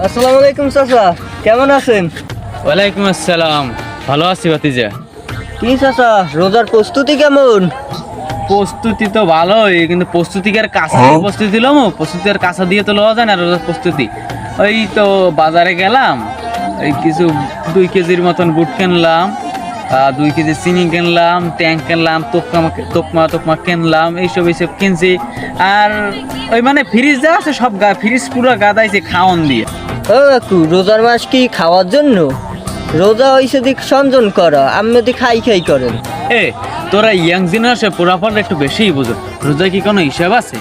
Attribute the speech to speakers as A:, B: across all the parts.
A: আসসালামু আলাইকুম চাচা, কেমন আছেন?
B: ওয়ালাইকুম আসসালাম, ভালো আছি ভাতিজা।
A: কি চাচা, রোজার প্রস্তুতি কেমন?
B: প্রস্তুতি তো ভালোই, কিন্তু প্রস্তুতি কি আর কাঁচা দিয়ে প্রস্তুতি দিলাম? প্রস্তুতি আর কাঁচা দিয়ে তো লওয়া যায় না রোজার প্রস্তুতি। ওই তো বাজারে গেলাম, এই কিছু 2 কেজির মতন বুট কিনলাম, 2 কেজি চিনি কিনলাম, ট্যাঙ্ক কিনলাম, তোকমা কিনলাম, এইসব কিনছি। আর ওই মানে ফ্রিজ যা আছে সব ফ্রিজ পুরো গাদাইছে খাওয়ান দিয়ে।
A: ও কাকু, রোজার মাস কি খাওয়ার জন্য? রোজা হইছে দিক সঞ্জন করা, আপনি দি খাই খাই করেন।
B: এ তোরা ইয়াং জেনারেশন পোড়াফাড় একটু বেশিই বুঝো। রোজা কি কোনো হিসাব আছে?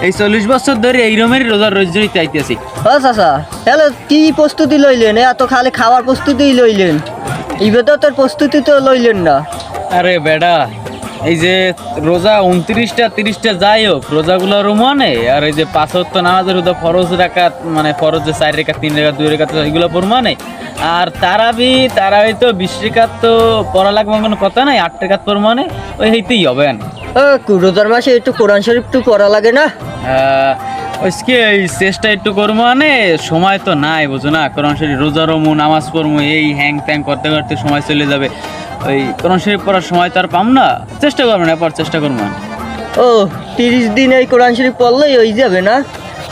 B: এই 40 বছর ধরে এই রকমের রোজার রোজই চাইতেছি।
A: ও চাচা, তাহলে কি প্রস্তুতি লইলেন? এত খালি খাওয়ার প্রস্তুতিই লইলেন, ইবাদতের প্রস্তুতি তো লইলেন না।
B: আরে বেডা, এই যে রোজা 29টা 30টা যাই হোক, রোজাগুলোর মানে আর এই যে 5 ওয়াক্ত নামাজের রোজা ফরজ রাকাত, মানে ফরজ যে 4 রাকাত 3 রাকাত 2 রাকাত এগুলো পড়মানে। আর তারাবি তো 20 রাকাত তো পড়া লাগবে, কোনো কথা নাই। 8 রাকাত পড়মানে ওই হইতেই হবে না।
A: ও কাকু, রোজার মাসে একটু কোরআন শরীফ তো পড়া লাগে না?
B: আজকে এই চেষ্টা একটু করবো, মানে সময় তো নাই বুঝো না। কোরআন শরীফ রোজা রমু, নামাজ পড়বো, এই হ্যাং ত্যাং করতে করতে সময় চলে যাবে। ওই কোরআন শরীফ পড়ার সময় তো আর পাম না। চেষ্টা করবো না, এরপর চেষ্টা করবো না।
A: ও 30 দিন এই কোরআন শরীফ পড়লেই হয়ে যাবে না?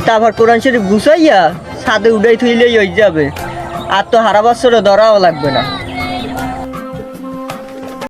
A: তারপর কোরআন শরীফ গুছাইয়া ছাদে উড়াই থইলেই হয়ে যাবে, আর তো হারা বছরে ধরাও লাগবে না।